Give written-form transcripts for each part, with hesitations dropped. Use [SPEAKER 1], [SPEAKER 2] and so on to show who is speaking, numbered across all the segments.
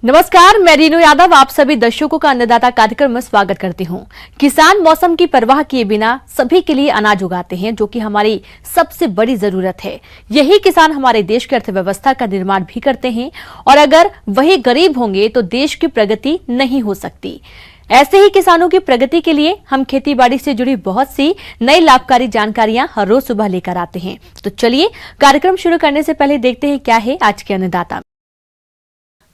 [SPEAKER 1] नमस्कार, मैं रीनू यादव आप सभी दर्शकों का अन्नदाता कार्यक्रम में स्वागत करती हूं। किसान मौसम की परवाह किए बिना सभी के लिए अनाज उगाते हैं, जो कि हमारी सबसे बड़ी जरूरत है। यही किसान हमारे देश की अर्थव्यवस्था का निर्माण भी करते हैं और अगर वही गरीब होंगे तो देश की प्रगति नहीं हो सकती। ऐसे ही किसानों की प्रगति के लिए हम खेतीबाड़ी से जुड़ी बहुत सी नई लाभकारी जानकारियां हर रोज सुबह लेकर आते हैं। तो चलिए कार्यक्रम शुरू करने से पहले देखते हैं क्या है आज के अन्नदाता।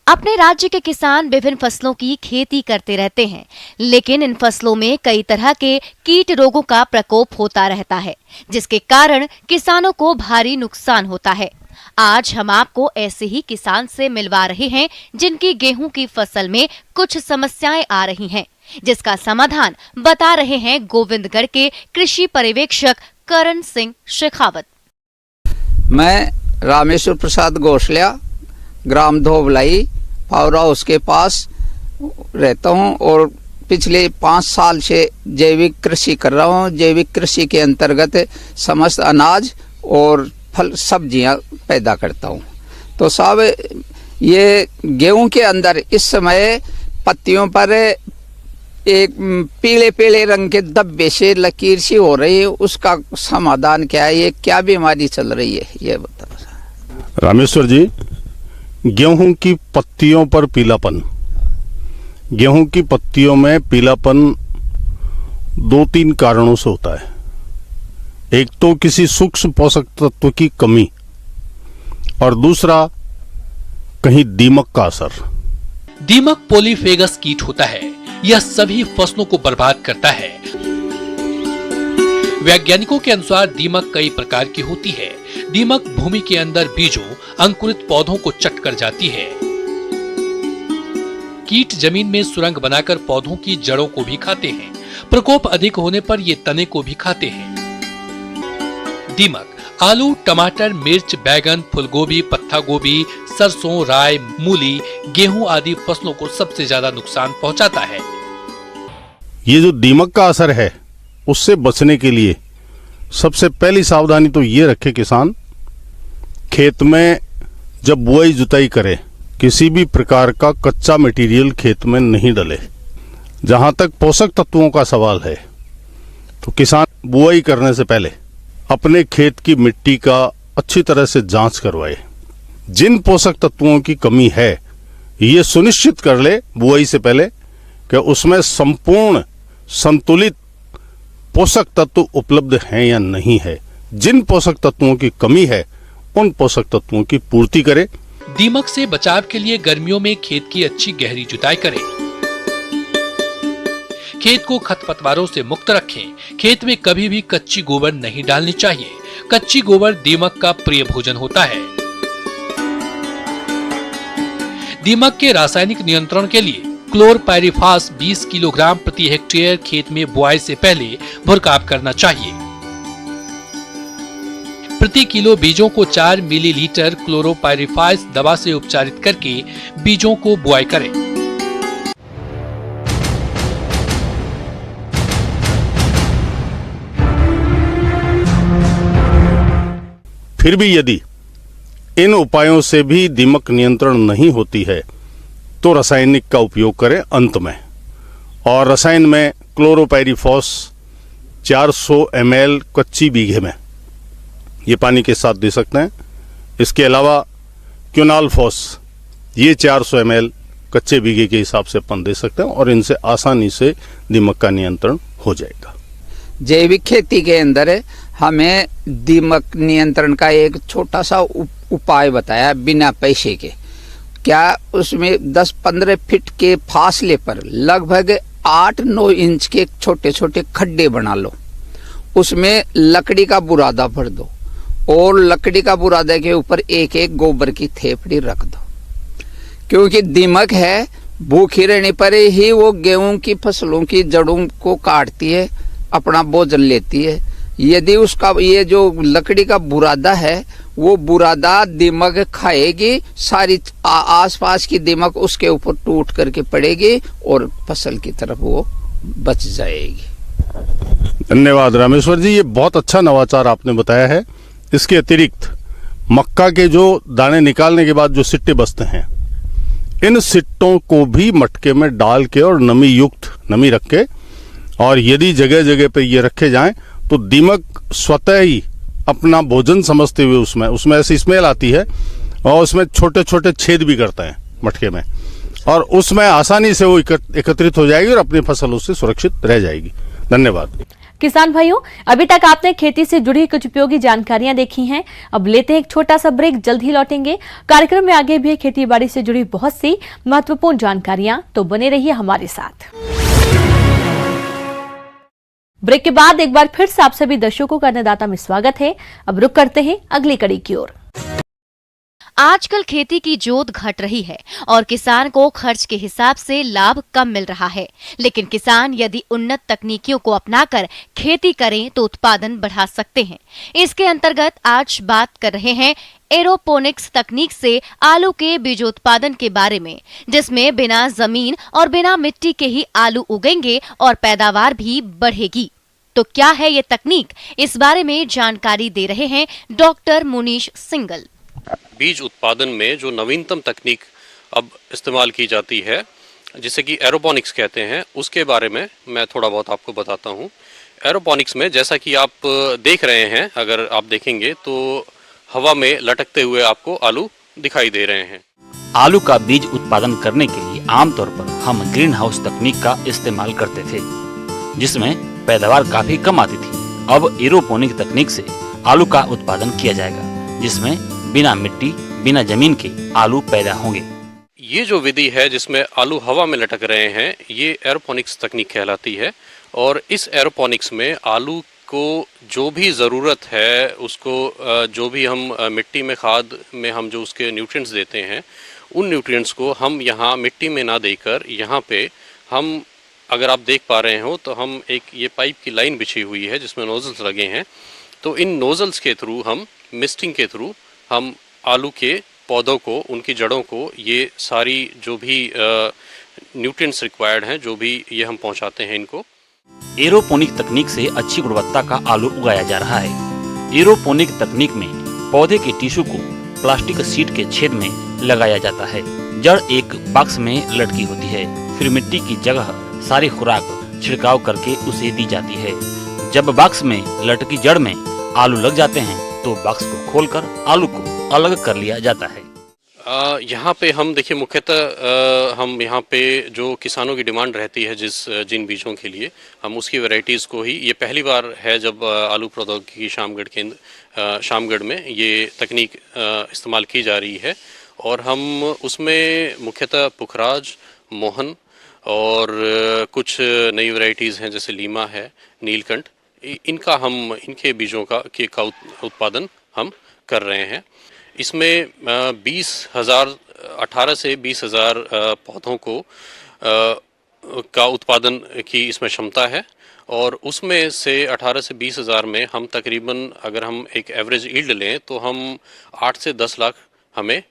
[SPEAKER 2] अपने राज्य के किसान विभिन्न फसलों की खेती करते रहते हैं, लेकिन इन फसलों में कई तरह के कीट रोगों का प्रकोप होता रहता है, जिसके कारण किसानों को भारी नुकसान होता है। आज हम आपको ऐसे ही किसान से मिलवा रहे हैं जिनकी गेहूं की फसल में कुछ समस्याएं आ रही हैं, जिसका समाधान बता रहे हैं गोविंदगढ़ के कृषि पर्यवेक्षक करण सिंह शेखावत।
[SPEAKER 3] मैं रामेश्वर प्रसाद घोषल्या, ग्राम धोबलाई, पावर हाउस के पास रहता हूँ और पिछले 5 साल से जैविक कृषि कर रहा हूँ। जैविक कृषि के अंतर्गत समस्त अनाज और फल सब्जियाँ पैदा करता हूँ। तो साहब, ये गेहूं के अंदर इस समय पत्तियों पर एक पीले पीले रंग के धब्बे से लकीर सी हो रही है, उसका समाधान क्या है? ये क्या बीमारी चल रही है, ये बताओ।
[SPEAKER 4] रामेश्वर जी, गेहूं की पत्तियों पर पीलापन, गेहूं की पत्तियों में पीलापन 2-3 कारणों से होता है। एक तो किसी सूक्ष्म पोषक तत्व की कमी और दूसरा कहीं दीमक का असर।
[SPEAKER 5] दीमक पॉलीफेगस कीट होता है। यह सभी फसलों को बर्बाद करता है। वैज्ञानिकों के अनुसार दीमक कई प्रकार की होती है। दीमक भूमि के अंदर बीजों, अंकुरित पौधों को चट कर जाती है। कीट जमीन में सुरंग बनाकर पौधों की जड़ों को भी खाते हैं। प्रकोप अधिक होने पर ये तने को भी खाते हैं। दीमक आलू, टमाटर, मिर्च, बैगन, फूलगोभी, पत्ता गोभी, सरसों, राई, मूली, गेहूं आदि फसलों को सबसे ज्यादा नुकसान पहुंचाता है।
[SPEAKER 4] ये जो दीमक का असर है, उससे बचने के लिए सबसे पहली सावधानी तो ये रखे किसान, खेत में जब बुआई जुताई करे किसी भी प्रकार का कच्चा मटेरियल खेत में नहीं डले। जहां तक पोषक तत्वों का सवाल है, तो किसान बुआई करने से पहले अपने खेत की मिट्टी का अच्छी तरह से जांच करवाए। जिन पोषक तत्वों की कमी है, ये सुनिश्चित कर ले बुआई से पहले कि उसमें संपूर्ण संतुलित पोषक तत्व उपलब्ध हैं या नहीं है। जिन पोषक तत्वों की कमी है, उन पोषक तत्वों की पूर्ति करे।
[SPEAKER 5] दीमक से बचाव के लिए गर्मियों में खेत की अच्छी गहरी जुताई करें। खेत को खरपतवारों से मुक्त रखें। खेत में कभी भी कच्ची गोबर नहीं डालनी चाहिए। कच्ची गोबर दीमक का प्रिय भोजन होता है। दीमक के रासायनिक नियंत्रण के लिए क्लोरपाइरिफास 20 किलोग्राम प्रति हेक्टेयर खेत में बुआई से पहले भुरकाप करना चाहिए। प्रति किलो बीजों को 4 मिलीलीटर क्लोरोपाइरिफास दवा से उपचारित करके बीजों को बुआई करें।
[SPEAKER 4] फिर भी यदि इन उपायों से भी दीमक नियंत्रण नहीं होती है, तो रासायनिक का उपयोग करें अंत में। और रसायन में क्लोरोपाइरिफॉस 400 ml कच्ची बीघे में ये पानी के साथ दे सकते हैं। इसके अलावा क्यूनालफॉस ये 400 ml कच्चे बीघे के हिसाब से अपन दे सकते हैं और इनसे आसानी से दीमक का नियंत्रण हो जाएगा।
[SPEAKER 3] जैविक खेती के अंदर हमें दीमक नियंत्रण का एक छोटा सा उपाय बताया बिना पैसे के। क्या उसमें 10-15 फीट के फासले पर लगभग 8-9 इंच के छोटे छोटे खड्डे बना लो। उसमें लकड़ी का बुरादा भर दो और लकड़ी का बुरादा के ऊपर एक गोबर की थेपड़ी रख दो। क्योंकि दीमक है, भूखी रहने पर ही वो गेहूं की फसलों की जड़ों को काटती है, अपना भोजन लेती है। यदि उसका ये जो लकड़ी का बुरादा है, वो बुरादा दीमक खाएगी, सारी आसपास की दीमक उसके ऊपर टूट करके पड़ेगी और फसल की तरफ वो बच जाएगी।
[SPEAKER 4] धन्यवाद रामेश्वर जी, ये बहुत अच्छा नवाचार आपने बताया है। इसके अतिरिक्त मक्का के जो दाने निकालने के बाद जो सिट्टे बचते हैं, इन सिट्टों को भी मटके में डाल के और नमी रख के, और यदि जगह जगह पे ये रखे जाएं तो दीमक स्वतः ही अपना भोजन समझते हुए उसमें ऐसी स्मेल आती है और उसमें छोटे छोटे छेद भी करता है मटके में, और उसमें आसानी से वो एकत्रित हो जाएगी और अपनी फसल उससे सुरक्षित रह जाएगी। धन्यवाद।
[SPEAKER 1] किसान भाइयों, अभी तक आपने खेती से जुड़ी कुछ उपयोगी जानकारियां देखी हैं। अब लेते हैं एक छोटा सा ब्रेक, जल्द ही लौटेंगे। कार्यक्रम में आगे भी खेती बाड़ी से जुड़ी बहुत सी महत्वपूर्ण जानकारियां, तो बने रहिए हमारे साथ। ब्रेक के बाद एक बार फिर से आप सभी दर्शकों का अन्नदाता में स्वागत है। अब रुक करते हैं अगली कड़ी की ओर।
[SPEAKER 2] आजकल खेती की जोत घट रही है और किसान को खर्च के हिसाब से लाभ कम मिल रहा है, लेकिन किसान यदि उन्नत तकनीकियों को अपनाकर खेती करें तो उत्पादन बढ़ा सकते हैं। इसके अंतर्गत आज बात कर रहे हैं एरोपोनिक्स तकनीक से आलू के बीजोत्पादन के बारे में, जिसमें बिना जमीन और बिना मिट्टी के ही आलू उगेंगे और पैदावार भी बढ़ेगी। तो क्या है ये तकनीक, इस बारे में जानकारी दे रहे हैं डॉक्टर मुनीश सिंगल।
[SPEAKER 6] बीज उत्पादन में जो नवीनतम तकनीक अब इस्तेमाल की जाती है, जिसे कि एरोपोनिक्स कहते हैं, उसके बारे में मैं थोड़ा बहुत आपको बताता हूँ। एरोपोनिक्स में जैसा कि आप देख रहे हैं, अगर आप देखेंगे तो हवा में लटकते हुए आपको आलू दिखाई दे रहे हैं।
[SPEAKER 7] आलू का बीज उत्पादन करने के लिए आमतौर पर हम ग्रीन हाउस तकनीक का इस्तेमाल करते थे, जिसमें पैदावार काफी कम आती थी। अब एरोपोनिक तकनीक से आलू का उत्पादन किया जाएगा, जिसमें बिना मिट्टी बिना जमीन के आलू पैदा होंगे।
[SPEAKER 6] ये जो विधि है जिसमें आलू हवा में लटक रहे हैं, ये एरोपोनिक्स तकनीक कहलाती है। और इस एरोपोनिक्स में आलू को जो भी ज़रूरत है, उसको जो भी हम मिट्टी में खाद में हम जो उसके न्यूट्रिएंट्स देते हैं, उन न्यूट्रिएंट्स को हम यहाँ मिट्टी में ना देकर यहाँ पे हम, अगर आप देख पा रहे हो तो हम एक ये पाइप की लाइन बिछी हुई है जिसमें नोजल्स लगे हैं। तो इन नोजल्स के थ्रू हम मिस्टिंग के थ्रू हम आलू के पौधों को, उनकी जड़ों को ये सारी जो भी न्यूट्रिएंट्स रिक्वायर्ड हैं, जो भी ये हम पहुंचाते हैं इनको।
[SPEAKER 7] एरोपोनिक तकनीक से अच्छी गुणवत्ता का आलू उगाया जा रहा है। एरोपोनिक तकनीक में पौधे के टिश्यू को प्लास्टिक शीट के छेद में लगाया जाता है। जड़ एक बॉक्स में लटकी होती है, फिर मिट्टी की जगह सारी खुराक छिड़काव करके उसे दी जाती है। जब बॉक्स में लटकी जड़ में आलू लग जाते हैं तो बॉक्स को खोलकर आलू को अलग कर लिया जाता है।
[SPEAKER 6] यहाँ पे हम देखिए मुख्यतः हम यहाँ पे जो किसानों की डिमांड रहती है जिन बीजों के लिए, हम उसकी वैरायटीज़ को ही, ये पहली बार है जब आलू प्रौद्योगिकी शामगढ़ केंद्र शामगढ़ में ये तकनीक इस्तेमाल की जा रही है। और हम उसमें मुख्यतः पुखराज, मोहन और कुछ नई वैरायटीज़ हैं जैसे लीमा है, नीलकंठ, इनके बीजों का उत्पादन हम कर रहे हैं। इसमें 18 से 20,000 पौधों को का उत्पादन की इसमें क्षमता है। और उसमें से 18 से 20,000 में हम तकरीबन, अगर हम एक एवरेज यील्ड लें तो हम 8 से 10 लाख हमें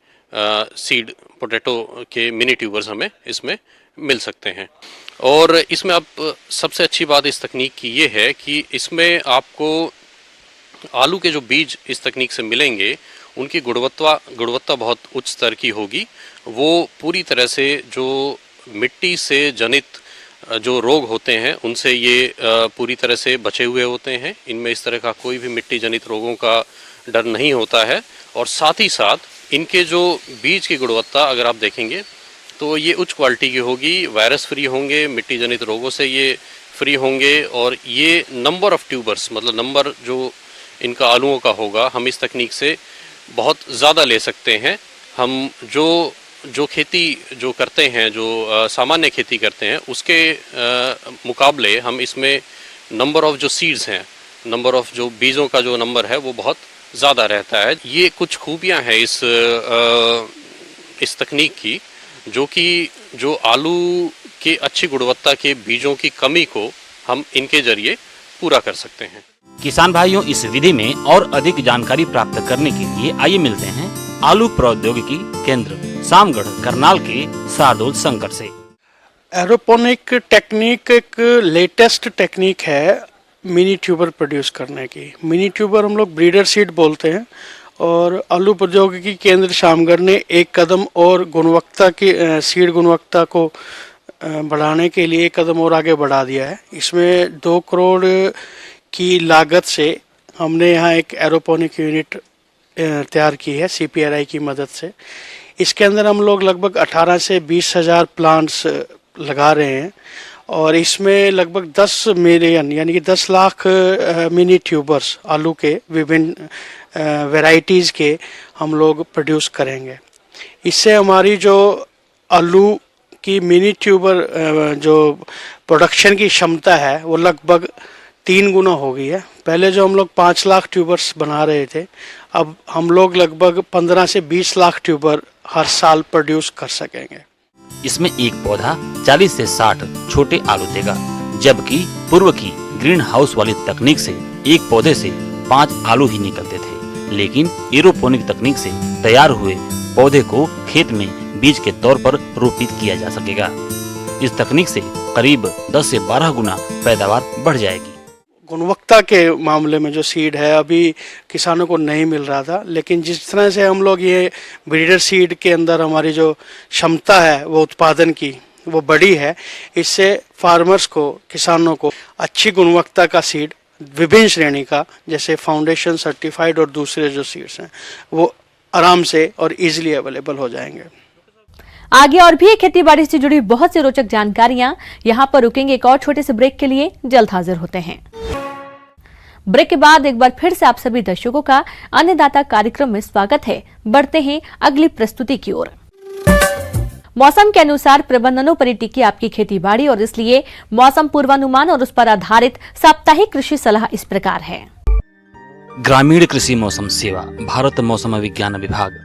[SPEAKER 6] सीड पोटैटो के मिनी ट्यूबर्स हमें इसमें मिल सकते हैं। और इसमें अब सबसे अच्छी बात इस तकनीक की ये है कि इसमें आपको आलू के जो बीज इस तकनीक से मिलेंगे, उनकी गुणवत्ता बहुत उच्च स्तर की होगी। वो पूरी तरह से जो मिट्टी से जनित जो रोग होते हैं उनसे ये पूरी तरह से बचे हुए होते हैं। इनमें इस तरह का कोई भी मिट्टी जनित रोगों का डर नहीं होता है। और साथ ही साथ इनके जो बीज की गुणवत्ता अगर आप देखेंगे तो ये उच्च क्वालिटी की होगी, वायरस फ्री होंगे, मिट्टी जनित रोगों से ये फ्री होंगे। और ये नंबर ऑफ ट्यूबर्स, मतलब नंबर जो इनका आलूओं का होगा, हम इस तकनीक से बहुत ज़्यादा ले सकते हैं। हम जो खेती जो करते हैं, जो सामान्य खेती करते हैं, उसके मुकाबले हम इसमें नंबर ऑफ जो सीड्स हैं, नंबर ऑफ जो बीजों का जो नंबर है वो बहुत ज़्यादा रहता है। ये कुछ खूबियां हैं इस तकनीक की, जो आलू के अच्छी गुणवत्ता के बीजों की कमी को हम इनके जरिए पूरा कर सकते हैं।
[SPEAKER 7] किसान भाइयों, इस विधि में और अधिक जानकारी प्राप्त करने के लिए आइए मिलते हैं आलू प्रौद्योगिकी केंद्र शामगढ़ करनाल के शार्दुल शंकर से।
[SPEAKER 8] एरोपोनिक टेक्निक एक लेटेस्ट टेक्निक है मिनी ट्यूबर प्रोड्यूस करने की। मिनी ट्यूबर हम लोग ब्रीडर सीड बोलते हैं और आलू प्रौद्योगिकी केंद्र शामगढ़ ने एक कदम और गुणवत्ता की सीड गुणवत्ता को बढ़ाने के लिए एक कदम और आगे बढ़ा दिया है। इसमें 2 करोड़ की लागत से हमने यहाँ एक एरोपोनिक यूनिट तैयार की है CPRI की मदद से। इसके अंदर हम लोग लगभग 18 से 20 हज़ार प्लांट्स लगा रहे हैं और इसमें लगभग 10 मिलियन यानी कि 10 लाख मिनी ट्यूबर्स आलू के विभिन्न वैरायटीज़ के हम लोग प्रोड्यूस करेंगे। इससे हमारी जो आलू की मिनी ट्यूबर जो प्रोडक्शन की क्षमता है वो लगभग 3 गुना हो गई है। पहले जो हम लोग 5 लाख ट्यूबर्स बना रहे थे, अब हम लोग लगभग 15 से 20 लाख ट्यूबर हर साल प्रोड्यूस कर सकेंगे।
[SPEAKER 7] इसमें एक पौधा 40 से 60 छोटे आलू देगा, जबकि पूर्व की ग्रीन हाउस वाली तकनीक से एक पौधे से 5 आलू ही निकलते थे। लेकिन एरोपोनिक तकनीक से तैयार हुए पौधे को खेत में बीज के तौर पर रोपित किया जा सकेगा। इस तकनीक से करीब 10 से 12 गुना पैदावार बढ़ जाएगी।
[SPEAKER 8] गुणवत्ता के मामले में जो सीड है अभी किसानों को नहीं मिल रहा था, लेकिन जिस तरह से हम लोग ये ब्रीडर सीड के अंदर हमारी जो क्षमता है वो उत्पादन की वो बड़ी है, इससे फार्मर्स को, किसानों को अच्छी गुणवत्ता का सीड विभिन्न श्रेणी का जैसे फाउंडेशन सर्टिफाइड और दूसरे जो सीड्स हैं वो आराम से और इजीली अवेलेबल हो जाएंगे।
[SPEAKER 1] आगे और भी खेती बाड़ी से जुड़ी बहुत सी रोचक जानकारियां। यहाँ पर रुकेंगे एक और छोटे से ब्रेक के लिए, जल्द हाजिर होते हैं। ब्रेक के बाद एक बार फिर से आप सभी दर्शकों का अन्नदाता कार्यक्रम में स्वागत है। बढ़ते हैं अगली प्रस्तुति की ओर। मौसम के अनुसार प्रबंधनों पर टिकी आपकी खेती बाड़ी और इसलिए मौसम पूर्वानुमान और उस पर आधारित साप्ताहिक कृषि सलाह इस प्रकार है।
[SPEAKER 7] ग्रामीण कृषि मौसम सेवा, भारत मौसम विज्ञान विभाग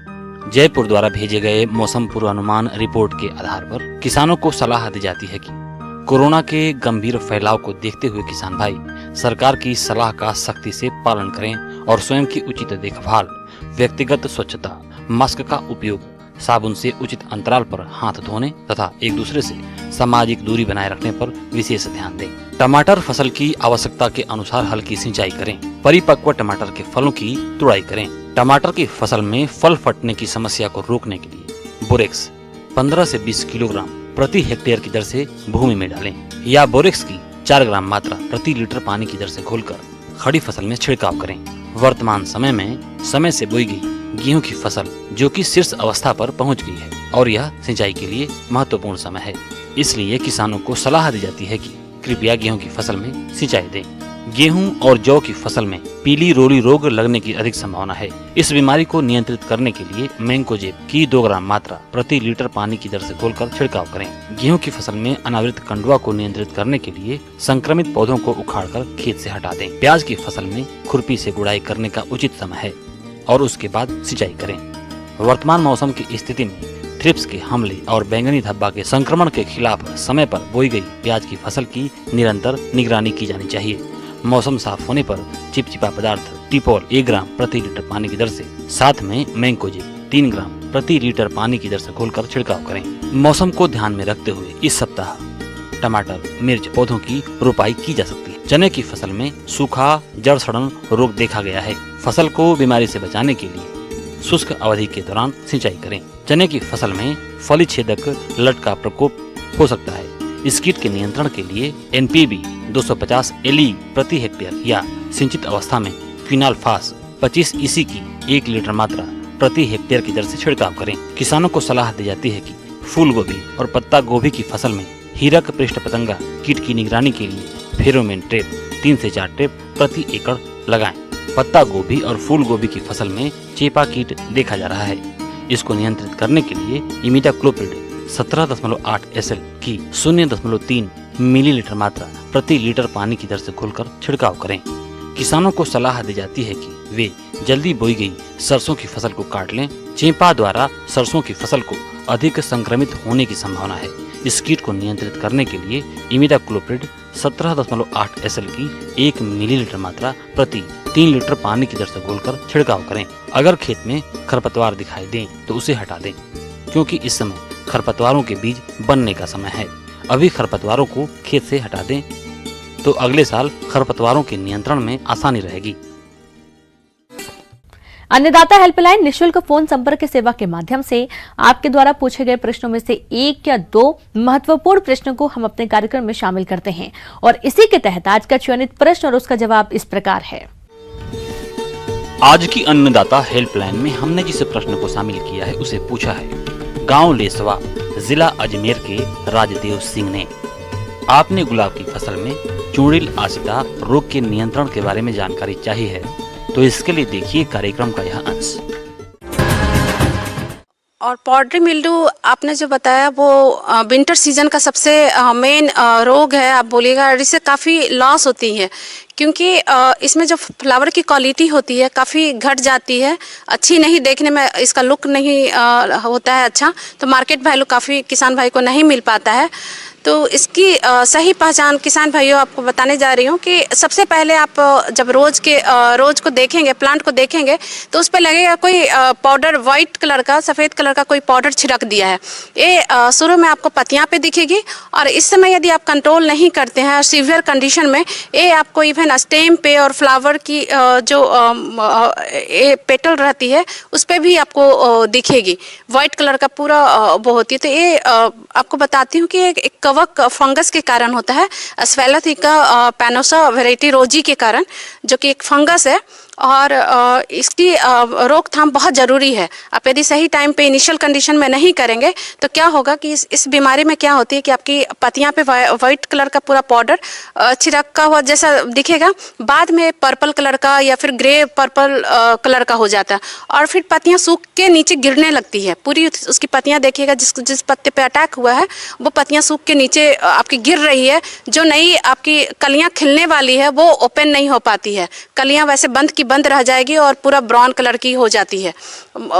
[SPEAKER 7] जयपुर द्वारा भेजे गए मौसम पूर्वानुमान रिपोर्ट के आधार पर किसानों को सलाह दी जाती है कि कोरोना के गंभीर फैलाव को देखते हुए किसान भाई सरकार की सलाह का सख्ती से पालन करें और स्वयं की उचित देखभाल, व्यक्तिगत स्वच्छता, मास्क का उपयोग, साबुन से उचित अंतराल पर हाथ धोने तथा एक दूसरे से सामाजिक दूरी बनाए रखने पर विशेष ध्यान दें। टमाटर फसल की आवश्यकता के अनुसार हल्की सिंचाई करें। परिपक्व टमाटर के फलों की तुड़ाई करें। टमाटर की फसल में फल फटने की समस्या को रोकने के लिए बोरेक्स 15 से 20 किलोग्राम प्रति हेक्टेयर की दर से भूमि में डालें या बोरेक्स की 4 ग्राम मात्रा प्रति लीटर पानी की दर से घोलकर खड़ी फसल में छिड़काव करें। वर्तमान समय में समय से बोई गई गेहूं की फसल जो कि शीर्ष अवस्था पर पहुंच गई है और यह सिंचाई के लिए महत्वपूर्ण समय है, इसलिए किसानों को सलाह दी जाती है कि कृपया गेहूं की फसल में सिंचाई दें। गेहूं और जौ की फसल में पीली रोली रोग लगने की अधिक संभावना है। इस बीमारी को नियंत्रित करने के लिए मैंकोजेब की 2 ग्राम मात्रा प्रति लीटर पानी की दर से घोलकर छिड़काव करें। गेहूं की फसल में अनावृत कंडुआ को नियंत्रित करने के लिए संक्रमित पौधों को उखाड़कर खेत से हटा दें। प्याज की फसल में खुरपी से गुड़ाई करने का उचित समय है और उसके बाद सिंचाई करें। वर्तमान मौसम की स्थिति में थ्रिप्स के हमले और बैंगनी धब्बा के संक्रमण के खिलाफ समय पर बोई गई प्याज की फसल की निरंतर निगरानी की जानी चाहिए। मौसम साफ होने पर चिपचिपा पदार्थ टिपोल 1 ग्राम प्रति लीटर पानी की दर से, साथ में मैंकोजेब 3 ग्राम प्रति लीटर पानी की दर से घोलकर छिड़काव करें। मौसम को ध्यान में रखते हुए इस सप्ताह टमाटर, मिर्च पौधों की रोपाई की जा सकती है। चने की फसल में सूखा जड़ सड़न रोग देखा गया है। फसल को बीमारी से बचाने के लिए शुष्क अवधि के दौरान सिंचाई करें। चने की फसल में फली छेदक लट का प्रकोप हो सकता है। इस कीट के नियंत्रण के लिए NPB 250 LE प्रति हेक्टेयर या सिंचित अवस्था में क्विनाल्फास 25 EC की 1 लीटर मात्रा प्रति हेक्टेयर की दर से छिड़काव करें। किसानों को सलाह दी जाती है कि फूल गोभी और पत्ता गोभी की फसल में हीरक पृष्ठ पतंगा कीट की निगरानी के लिए फेरोमोन ट्रैप 3 से 4 ट्रैप प्रति एकड़ लगाएं। पत्ता गोभी और फूल गोभी की फसल में चेपा कीट देखा जा रहा है। इसको नियंत्रित करने के लिए इमिडाक्लोप्रिड 17.8 SL की 0.3 मिलीलीटर मात्रा प्रति लीटर पानी की दर से घोलकर छिड़काव करें। किसानों को सलाह दी जाती है कि वे जल्दी बोई गई सरसों की फसल को काट लें। चेपा द्वारा सरसों की फसल को अधिक संक्रमित होने की संभावना है। इस कीट को नियंत्रित करने के लिए इमिडाक्लोप्रिड 17.8 SL की 1 मिलीलीटर मात्रा प्रति 3 लीटर पानी की दर से घोलकर छिड़काव करें। अगर खेत में खरपतवार दिखाई दें तो उसे हटा दें, क्योंकि इस समय खरपतवारों के बीज बनने का समय है। अभी खरपतवारों को खेत से हटा दें तो अगले साल खरपतवारों के नियंत्रण में आसानी रहेगी।
[SPEAKER 1] अन्नदाता हेल्पलाइन निशुल्क फोन संपर्क सेवा के माध्यम से आपके द्वारा पूछे गए प्रश्नों में से 1 या 2 महत्वपूर्ण प्रश्नों को हम अपने कार्यक्रम में शामिल करते हैं और इसी के तहत आज का चयनित प्रश्न और उसका जवाब इस प्रकार है।
[SPEAKER 7] आज की अन्नदाता हेल्पलाइन में हमने जिस प्रश्न को शामिल किया है उसे पूछा है गांव लेसवा, जिला अजमेर के राजदेव सिंह ने। आपने गुलाब की फसल में चूड़िल आसिता रोग के नियंत्रण के बारे में जानकारी चाहिए है, तो इसके लिए देखिए कार्यक्रम का यह अंश।
[SPEAKER 9] और पॉडरी मिल्ड्यू आपने जो बताया वो विंटर सीजन का सबसे मेन रोग है, आप बोलिएगा। इससे काफ़ी लॉस होती है क्योंकि इसमें जो फ्लावर की क्वालिटी होती है काफ़ी घट जाती है, अच्छी नहीं, देखने में इसका लुक नहीं होता है अच्छा, तो मार्केट वैल्यू काफ़ी किसान भाई को नहीं मिल पाता है। तो इसकी सही पहचान किसान भाइयों आपको बताने जा रही हूँ कि सबसे पहले आप जब रोज को देखेंगे, प्लांट को देखेंगे, तो उस पर लगेगा कोई पाउडर वाइट कलर का, सफ़ेद कलर का कोई पाउडर छिड़क दिया है। ये शुरू में आपको पत्तियाँ पे दिखेगी और इस समय यदि आप कंट्रोल नहीं करते हैं सीवियर कंडीशन में, ये आपको इवन स्टेम पे और फ्लावर की जो पेटल रहती है उस पर भी आपको दिखेगी, वाइट कलर का पूरा वो होती है। तो ये आपको बताती हूँ कि एक कवक फंगस के कारण होता है, स्वेलाथिका पैनोसा वेराइटी रोजी के कारण, जो कि एक फंगस है और इसकी रोकथाम बहुत ज़रूरी है। आप यदि सही टाइम पे इनिशियल कंडीशन में नहीं करेंगे तो क्या होगा कि इस बीमारी में क्या होती है कि आपकी पत्तियां पे वाइट कलर का पूरा पाउडर छिड़का हुआ जैसा दिखेगा, बाद में पर्पल कलर का या फिर ग्रे पर्पल कलर का हो जाता है और फिर पत्तियां सूख के नीचे गिरने लगती है। पूरी उसकी पत्तियां देखिएगा, जिस पत्ते पे अटैक हुआ है वो पत्तियां सूख के नीचे आपकी गिर रही है। जो नई आपकी कलियां खिलने वाली है वो ओपन नहीं हो पाती है, कलियां वैसे बंद रह जाएगी और पूरा ब्राउन कलर की हो जाती है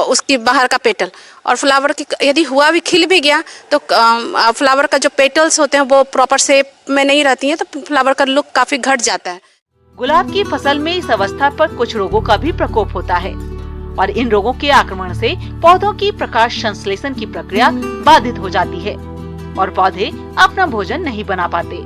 [SPEAKER 9] उसकी बाहर का पेटल। और फ्लावर की यदि हुआ भी, खिल भी गया तो फ्लावर का जो पेटल्स होते हैं वो प्रॉपर शेप में नहीं रहती हैं, तो फ्लावर का लुक काफी घट जाता है।
[SPEAKER 10] गुलाब की फसल में इस अवस्था पर कुछ रोगों का भी प्रकोप होता है और इन रोगों के आक्रमण से पौधों की प्रकाश संश्लेषण की प्रक्रिया बाधित हो जाती है और पौधे अपना भोजन नहीं बना पाते,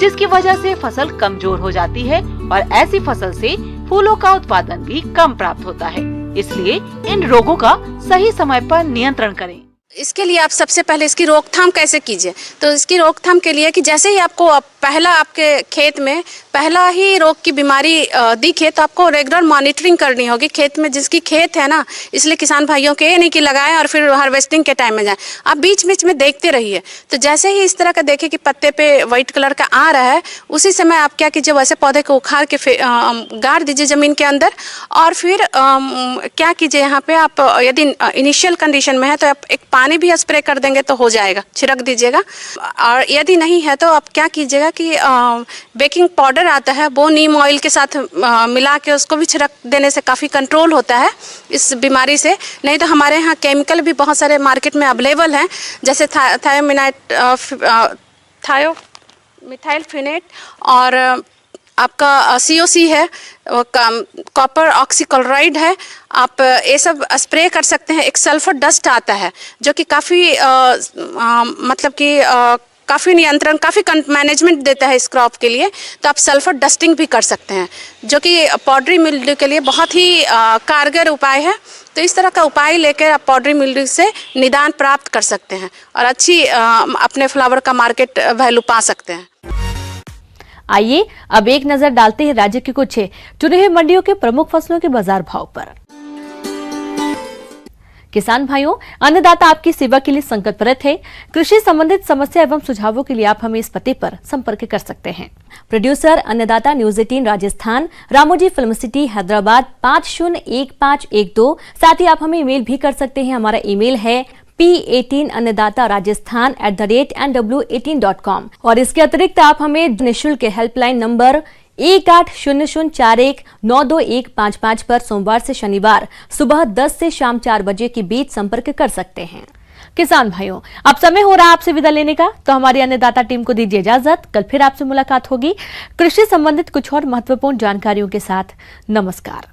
[SPEAKER 10] जिसकी वजह से फसल कमजोर हो जाती है और ऐसी फसल से फूलों का उत्पादन भी कम प्राप्त होता है। इसलिए इन रोगों का सही समय पर नियंत्रण करें।
[SPEAKER 9] इसके लिए आप सबसे पहले इसकी रोकथाम कैसे कीजिए, तो इसकी रोकथाम के लिए कि जैसे ही आपको पहला आपके खेत में पहला ही रोग की बीमारी दिखे तो आपको रेगुलर मॉनिटरिंग करनी होगी खेत में, जिसकी खेत है ना। इसलिए किसान भाइयों के ये नहीं कि लगाएं और फिर हार्वेस्टिंग के टाइम में जाएं, आप बीच बीच में देखते रहिए। तो जैसे ही इस तरह का देखें कि पत्ते पे वाइट कलर का आ रहा है, उसी समय आप क्या कीजिए, वैसे पौधे को उखाड़ के गाड़ दीजिए जमीन के अंदर और फिर क्या कीजिए, यहाँ पे आप यदि इनिशियल कंडीशन में है तो आप एक पानी भी स्प्रे कर देंगे तो हो जाएगा, छिड़क दीजिएगा। और यदि नहीं है तो आप क्या कीजिएगा कि बेकिंग पाउडर आता है वो नीम ऑयल के साथ मिला के उसको भी छिड़क देने से काफ़ी कंट्रोल होता है इस बीमारी से। नहीं तो हमारे यहाँ केमिकल भी बहुत सारे मार्केट में अवेलेबल हैं, जैसे मिथाइलफिनेट और आपका COC है, कॉपर ऑक्सीक्लोराइड है, आप ये सब स्प्रे कर सकते हैं। एक सल्फर डस्ट आता है जो कि काफ़ी मतलब कि काफ़ी नियंत्रण, काफ़ी मैनेजमेंट देता है इस क्रॉप के लिए, तो आप सल्फर डस्टिंग भी कर सकते हैं जो कि पॉडरी मिल्ड्यू के लिए बहुत ही कारगर उपाय है। तो इस तरह का उपाय लेकर आप पॉडरी मिल्ड्यू से निदान प्राप्त कर सकते हैं और अच्छी अपने फ्लावर का मार्केट वैल्यू पा सकते हैं।
[SPEAKER 1] आइए अब एक नजर डालते हैं राज्य की कुछ चुने हुए मंडियों के प्रमुख फसलों के बाजार भाव पर। किसान भाइयों, अन्नदाता आपकी सेवा के लिए संकल्परत है। कृषि संबंधित समस्या एवं सुझावों के लिए आप हमें इस पते पर संपर्क कर सकते हैं। प्रोड्यूसर अन्नदाता news 18 Rajasthan, Ramoji film city Hyderabad 501512। साथ ही आप हमें ईमेल भी कर सकते हैं। हमारा ईमेल है p18annadatarajasthan@nw18.com और इसके अतिरिक्त आप हमें निःशुल्क हेल्पलाइन नंबर 180041922155 पर सोमवार से शनिवार सुबह 10 से शाम 4 बजे के बीच संपर्क कर सकते हैं। किसान भाइयों, अब समय हो रहा है आपसे विदा लेने का, तो हमारी अन्नदाता टीम को दीजिए इजाजत। कल फिर आपसे मुलाकात होगी कृषि संबंधित कुछ और महत्वपूर्ण जानकारियों के साथ। नमस्कार।